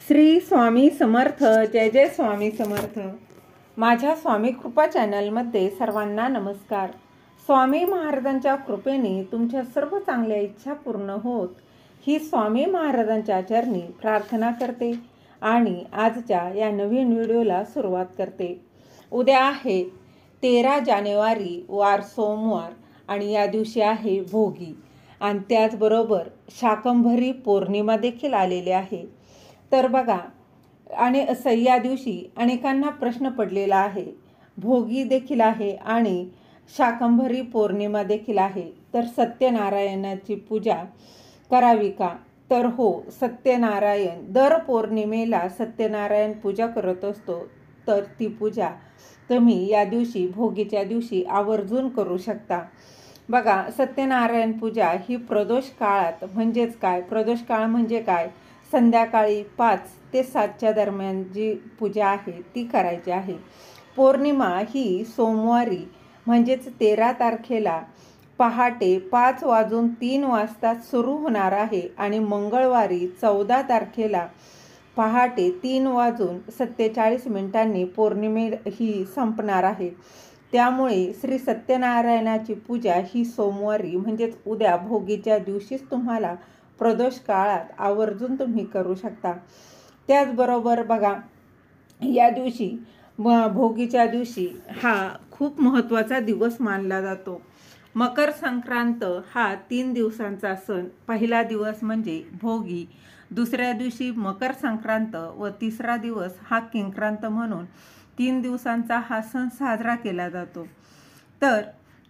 श्री स्वामी समर्थ. जय जय स्वामी समर्थ. माझ्या स्वामी कृपा चॅनलमध्ये सर्वांना नमस्कार. स्वामी महाराजांच्या कृपेने तुमच्या सर्व चांगल्या इच्छा पूर्ण होत ही स्वामी महाराजांच्या चरणी प्रार्थना करते आणि आजच्या या नवीन व्हिडिओला सुरुवात करते. उद्या आहे 13 जानेवारी वार सोमवार आणि या दिवशी आहे भोगी आणि त्याचबरोबर शाकंभरी पौर्णिमा देखील आलेली आहे. तर बघा, आणि या दिवशी अनेकांना प्रश्न पडलेला आहे. भोगी देखील आहे आणि शाकंभरी पौर्णिमा देखील आहे, तर सत्यनारायणाची पूजा करावी का? तर हो, सत्यनारायण दर पौर्णिमेला सत्यनारायण पूजा करत असतो. तर ती पूजा तुम्ही या दिवशी भोगीच्या दिवशी आवर्जून करू शकता. बघा, सत्यनारायण पूजा ही प्रदोष काळात, म्हणजेच काय प्रदोष काळ म्हणजे काय, संध्याकाळी 5 ते 7च्या दरम्यान जी पूजा आहे ती करायची आहे. पौर्णिमा ही सोमवारी म्हणजेच 13 तारखेला पहाटे 5:03 सुरू होणार आहे आणि मंगळवारी 14 तारखेला पहाटे 3:47 पौर्णिमे ही संपणार आहे. त्यामुळे श्री सत्यनारायणाची पूजा ही सोमवारी म्हणजेच उद्या भोगीच्या दिवशीच तुम्हाला प्रदोष काळात आवर्जून तुम्ही करू शकता. त्याचबरोबर बघा, या दिवशी भोगीच्या दिवशी हा खूप महत्त्वाचा दिवस मानला जातो. मकर संक्रांत हा 3 दिवसांचा सण. पहिला दिवस म्हणजे भोगी, दुसऱ्या दिवशी मकर संक्रांत व तिसरा दिवस हा किंक्रांत म्हणून 3 दिवसांचा हा सण साजरा केला जातो. तर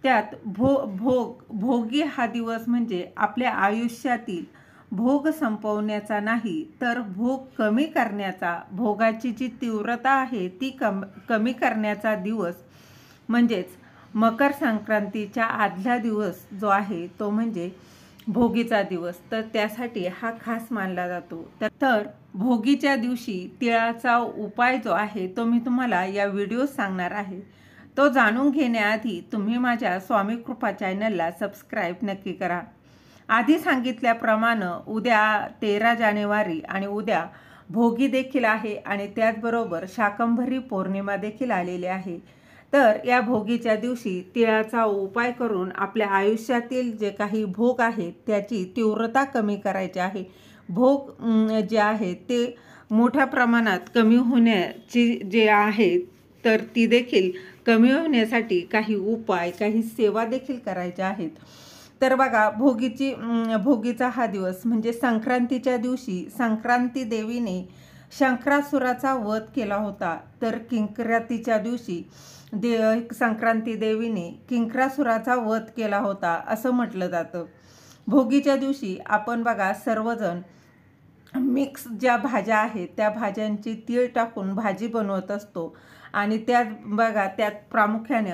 त्यात भोगी हा दिवस म्हणजे आपल्या आयुष्यातील भोग संपवण्याचा नाही, तर भोग कमी करण्याचा, भोगाची जी तीव्रता आहे ती कमी करण्याचा दिवस. म्हणजेच मकर संक्रांतीच्या आदला दिवस जो आहे तो म्हणजे भोगीचा दिवस. तर त्यासाठी हा खास मानला जातो. तर भोगीच्या दिवशी तिळाचा उपाय जो आहे तो मी तुम्हाला या व्हिडिओत सांगणार आहे. तो जाणून घेण्याआधी तुम्ही माझ्या स्वामी कृपा चॅनलला सबस्क्राईब नक्की करा. आधी सांगितल्याप्रमाणे उद्या 13 जानेवारी आणि उद्या भोगी देखील आहे आणि त्याचबरोबर शाकंभरी पौर्णिमा देखील आलेली आहे. तर या भोगीच्या दिवशी तिळाचा उपाय करून आपल्या आयुष्यातील जे काही भोग आहेत त्याची तीव्रता कमी करायची आहे. भोग जे आहे ते मोठ्या प्रमाणात कमी होण्याची जे आहे तर ती देखील कमी होण्यासाठी काही उपाय, काही सेवा देखील करायच्या आहेत. तर बघा, भोगीचा हा दिवस म्हणजे संक्रांतीच्या दिवशी संक्रांती देवीने शंकरासुराचा वध केला होता. तर किंक्रांतीच्या दिवशी संक्रांती देवीने किंक्रासुराचा वध केला होता असं म्हटलं जातं. भोगीच्या दिवशी आपण बघा सर्वजण मिक्स ज्या भाज्या आहेत त्या भाज्यांची तीळ टाकून भाजी बनवत असतो आणि त्यात बघा, त्यात प्रामुख्याने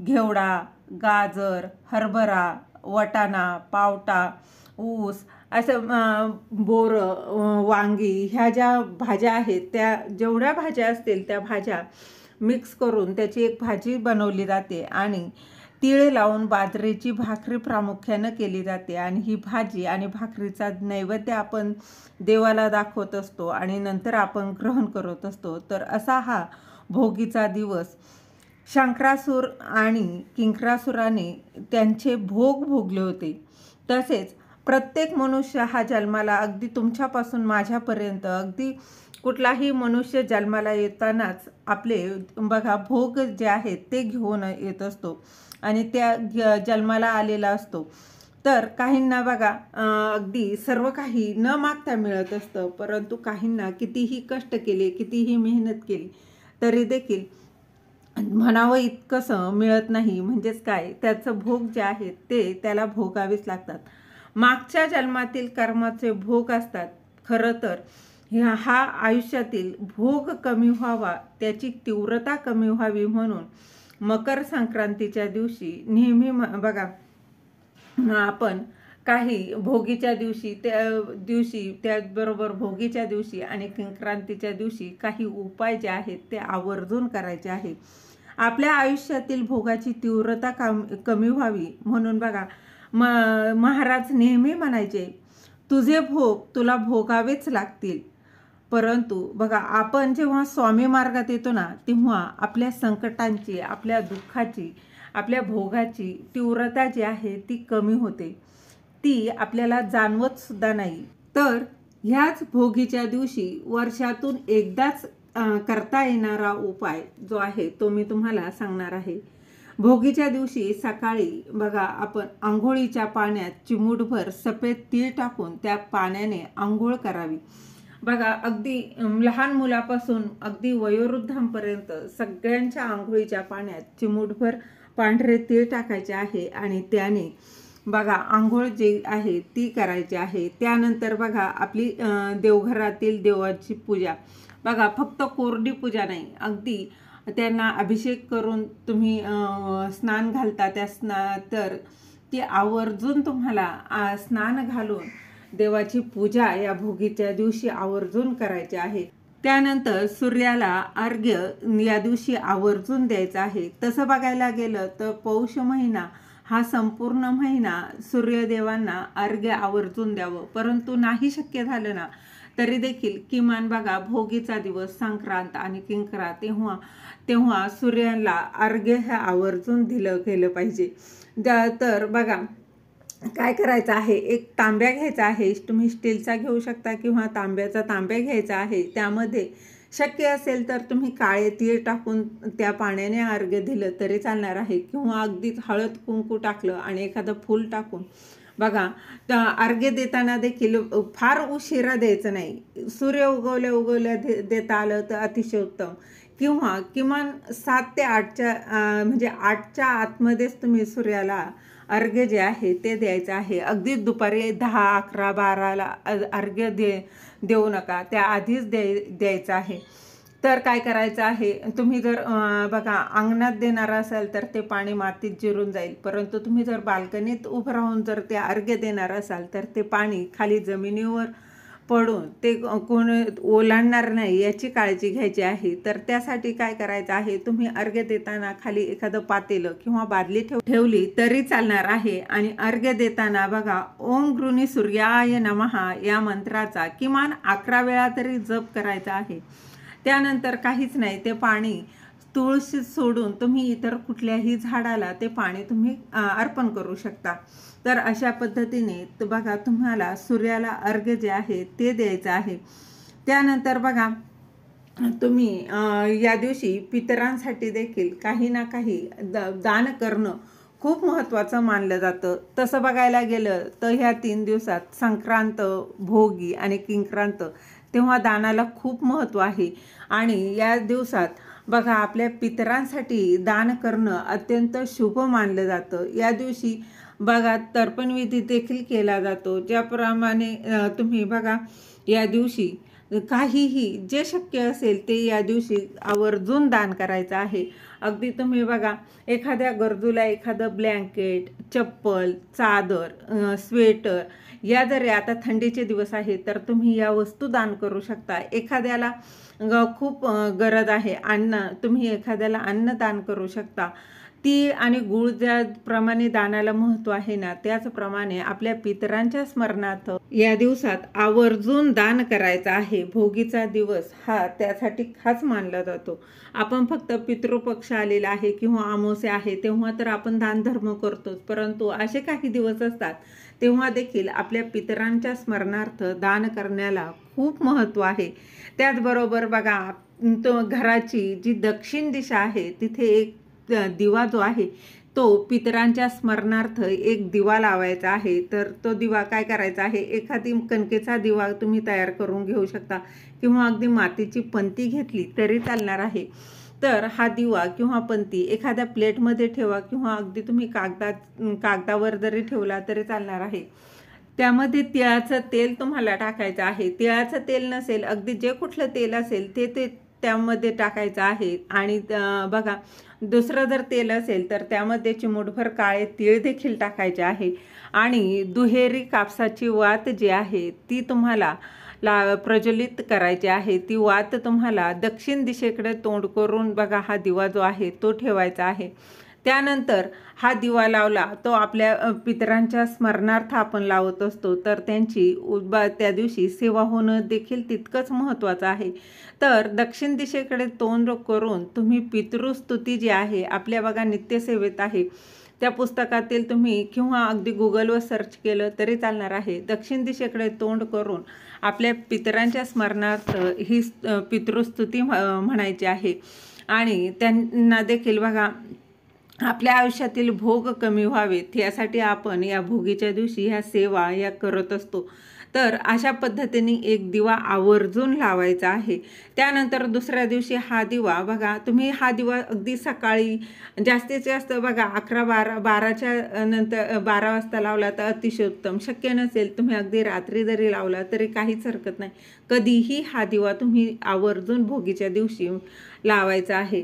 घेवडा, गाजर, हरभरा, वटाणा, पावटा, ऊस असं बोरं, वांगी ह्या ज्या भाज्या आहेत त्या जेवढ्या भाज्या असतील त्या भाज्या मिक्स करून त्याची एक भाजी बनवली जाते आणि तीळ लावून बाजरीची भाकरी प्रामुख्यानं केली जाते आणि ही भाजी आणि भाकरीचा नैवेद्य आपण देवाला दाखवत असतो आणि नंतर आपण ग्रहण करत असतो. तर असा हा भोगीचा दिवस. शंकरासूर आणि किंक्रासुराने त्यांचे भोग भोगले होते. तसेच प्रत्येक मनुष्य हा जन्माला, अगदी तुमच्यापासून माझ्यापर्यंत अगदी कुठलाही मनुष्य जन्माला येतानाच आपले बघा भोग जे आहेत ते घेऊन येत असतो आणि त्या जन्माला आलेला असतो. तर काहींना बघा अगदी सर्व काही न मागता मिळत असतं, परंतु काहींना कितीही कष्ट केले, कितीही मेहनत केली तरी देखील म्हणावं इतकंसं मिळत नाही. म्हणजेच काय, त्याचं भोग जे आहेत ते त्याला भोगावेच लागतात. मागच्या जन्मातील कर्माचे भोग असतात. खरं तर हा आयुष्यातील भोग कमी व्हावा, त्याची तीव्रता कमी व्हावी म्हणून मकर संक्रांतीच्या दिवशी नेहमी बघा आपण काही भोगीच्या दिवशी त्याचबरोबर भोगीच्या दिवशी आणि किंक्रांतीच्या दिवशी काही उपाय जे आहेत ते आवर्जून करायचे आहे. आपल्या आयुष्यातील भोगाची तीव्रता कमी व्हावी म्हणून बघा महाराज नेहमी म्हणायचे, तुझे भोग तुला भोगावेच लागतील, परंतु बघा, आपण जेव्हा स्वामी मार्गात येतो ना, तेव्हा आपल्या संकटांची, आपल्या दुःखाची, आपल्या भोगाची तीव्रता जी आहे ती कमी होते, ती आपल्याला जाणवत सुद्धा नाही. तर ह्याच भोगीच्या दिवशी वर्षातून एकदाच करता येणारा उपाय जो आहे तो मी तुम्हाला सांगणार आहे. भोगीच्या दिवशी सकाळी बघा, आपण आंघोळीच्या पाण्यात चिमूटभर सफेद तीळ टाकून त्या पाण्याने आंघोळ करावी. बघा, अगदी लहान मुलापासून अगदी वयोवृद्धांपर्यंत सगळ्यांच्या आंघोळीच्या पाण्यात चिमूटभर पांढरे तीळ टाकायचे आहे आणि त्याने बघा आंघोळ जी आहे ती करायची आहे. त्यानंतर बघा, आपली देवघरातील देवाची पूजा, बघा फक्त कोरडी पूजा नाही, अगदी त्यांना अभिषेक करून तुम्ही स्नान घालता, तर ती आवर्जून तुम्हाला स्नान घालून देवाची पूजा या भोगीच्या दिवशी आवर्जून करायची आहे. त्यानंतर सूर्याला अर्घ्य या दिवशी आवर्जून द्यायचं आहे. तसं बघायला गेलं तर पौष महिना हा संपूर्ण महिना सूर्यदेवांना अर्घ्य आवर्जून द्यावं, परंतु नाही शक्य झालं ना तरी देखील किमान बघा, भोगीचा दिवस, संक्रांत आणि किंक्रांत, तेव्हा सूर्याला अर्घ्य हे आवर्जून दिलं गेलं पाहिजे. तर बघा, काय करायचं आहे, एक तांब्या घ्यायचा आहे, तुम्ही स्टीलचा घेऊ शकता किंवा तांब्याचा तांब्या घ्यायचा आहे. त्यामध्ये शक्य असेल तर तुम्ही काळे तीळ टाकून त्या पाण्याने अर्घ्य दिलं तरी चालणार आहे, किंवा अगदीच हळद कुंकू टाकलं आणि एखादं फूल टाकून बघा, अर्घ्य देताना देखील फार उशिरा द्यायचं नाही. सूर्य उगवल्या देता आलं तर अतिशय उत्तम, किंवा किमान 7 ते 8च्या म्हणजे 8च्या आतमध्येच तुम्ही सूर्याला अर्घ्य जे आहे ते द्यायचं आहे. अगदी दुपारी 10, 11, 12ला अर्घ्य देऊ नका, त्या आधीच द्यायचं आहे. तर काय करायचं आहे, तुम्ही जर बघा अंगणात देणार असाल तर ते पाणी मातीत जिरून जाईल, परंतु तुम्ही जर बाल्कनीत उभं राहून जर ते अर्घ्य देणार असाल तर ते पाणी खाली जमिनीवर पडून ते कोण ओलांडणार नाही याची काळजी घ्यायची आहे. तर त्यासाठी काय करायचं आहे, तुम्ही अर्घ्य देताना खाली एखादं पातेलं किंवा बादली ठेवली तरी चालणार आहे. आणि अर्घ्य देताना बघा, ओम गृणी सूर्याय नमः या मंत्राचा किमान 11 वेळा तरी जप करायचा आहे. त्यानंतर काहीच नाही, ते पाणी तुळशी सोडून तुम्ही इतर कुठल्याही झाडाला ते पाणी तुम्ही अर्पण करू शकता. तर अशा पद्धतीने बघा, तुम्हाला सूर्याला अर्घ्य जे आहे ते द्यायचं आहे. त्यानंतर बघा, तुम्ही या दिवशी पितरांसाठी देखील काही ना काही दान करणं खूप महत्त्वाचं मानलं जातं. तसं बघायला गेलं तर ह्या 3 दिवसात संक्रांत, भोगी आणि किंक्रांत, तेव्हा दानाला खूप महत्त्व आहे. आणि या दिवसात बघा, आपल्या पितरांसाठी दान करणं अत्यंत शुभ मानलं जातं. या दिवशी बघा, तर्पणविधी देखील केला जातो. ज्याप्रमाणे तुम्ही बघा, या दिवशी काहीही जे शक्य असेल ते या दिवशी आवर्जून दान करायचं आहे. अगदी तुम्ही बघा, एखाद्या गरजूला एखादं ब्लँकेट, चप्पल, चादर, स्वेटर, या जरी आता थंडीचे दिवस आहे तर तुम्ही या वस्तू दान करू शकता. एखाद्याला खूप गरज आहे अन्न, तुम्ही एखाद्याला अन्न दान करू शकता. तीळ आणि गूळ ज्याप्रमाणे दानाला महत्त्व आहे ना, त्याचप्रमाणे आपल्या पितरांच्या स्मरणार्थ या दिवसात आवर्जून दान करायचं आहे. भोगीचा दिवस हा त्यासाठी खास मानला जातो. आपण फक्त पितृपक्ष आलेला आहे किंवा अमावास्या आहे तेव्हा तर आपण दानधर्म करतोच, परंतु असे काही दिवस असतात तेव्हा देखील आपल्या पितरांच्या स्मरणार्थ दान करण्याला खूप महत्त्व आहे. त्याचबरोबर बघा, तो घराची जी दक्षिण दिशा आहे तिथे एक दिवा जो आहे तो पितरांच्या स्मरणार्थ एक दिवा लावायचा आहे. तर तो दिवा काय करायचा आहे, एखादी कणकेचा दिवा तुम्ही तयार करून घेऊ शकता किंवा अगदी मातीची पंती घेतली तरी चालणार आहे. तर हा दिवा किंवा पंती एखाद्या प्लेटमध्ये ठेवा किंवा अगदी तुम्ही कागदावर जरी ठेवला तरी चालणार आहे. त्यामध्ये तिळाचं तेल तुम्हाला टाकायचं आहे. तिळाचं तेल नसेल, अगदी जे कुठलं तेल असेल ते त्यामध्ये टाकायचं आहे. आणि बघा, दुसरं जर तेल असेल तर त्यामध्ये चिमूटभर काळे तीळ देखील टाकायचे आहे. आणि दुहेरी कापसाची वात जी आहे ती तुम्हाला प्रज्वलित करायची आहे. ती वात तुम्हाला दक्षिण दिशेकडे तोंड करून बघा, हा दिवा जो आहे तो ठेवायचा आहे. त्यानंतर हा दिवा लावला तो आपल्या पितरांच्या स्मरणार्थ आपण लावत असतो, तर त्यांची त्या दिवशी सेवा होणं देखील तितकंच महत्त्वाचं आहे. तर दक्षिण दिशेकडे तोंड करून तुम्ही पितृस्तुती जी आहे आपल्या बघा नित्यसेवेत आहे त्या पुस्तकातील तुम्ही किंवा अगदी गुगलवर सर्च केलं तरी चालणार आहे. दक्षिण दिशेकडे तोंड करून आपल्या पितरांच्या स्मरणार्थ ही पितृस्तुती म्हणायची आहे. आणि त्यांना देखील बघा आपल्या आयुष्यातील भोग कमी व्हावेत यासाठी आपण या भोगीच्या दिवशी ह्या सेवा या करत असतो. तर अशा पद्धतीने एक दिवा आवर्जून लावायचा आहे. त्यानंतर दुसऱ्या दिवशी हा दिवा बघा तुम्ही हा दिवा अगदी सकाळी जास्तीत जास्त बघा 11-12च्या नंतर 12 वाजता लावला तर अतिशय उत्तम. शक्य नसेल तुम्ही अगदी रात्री जरी लावला तरी काहीच हरकत नाही. कधीही हा दिवा तुम्ही आवर्जून भोगीच्या दिवशी लावायचा आहे.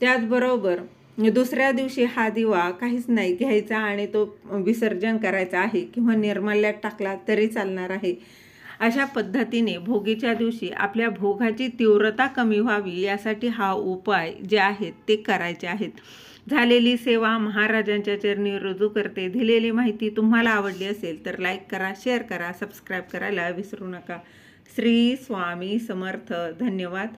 त्याचबरोबर दुसऱ्या दिवशी हा दिवा काहीच नाही घ्यायचा आणि तो विसर्जन करायचा आहे किंवा निर्माल्यात टाकला तरी चालणार आहे. अशा पद्धतीने भोगीच्या दिवशी आपल्या भोगाची तीव्रता कमी व्हावी यासाठी हा उपाय जे आहेत ते करायचे आहेत. झालेली सेवा महाराजांच्या चरणी रुजू करते. दिलेली माहिती तुम्हाला आवडली असेल तर लाईक करा, शेअर करा, सबस्क्राईब करायला विसरू नका. श्री स्वामी समर्थ. धन्यवाद.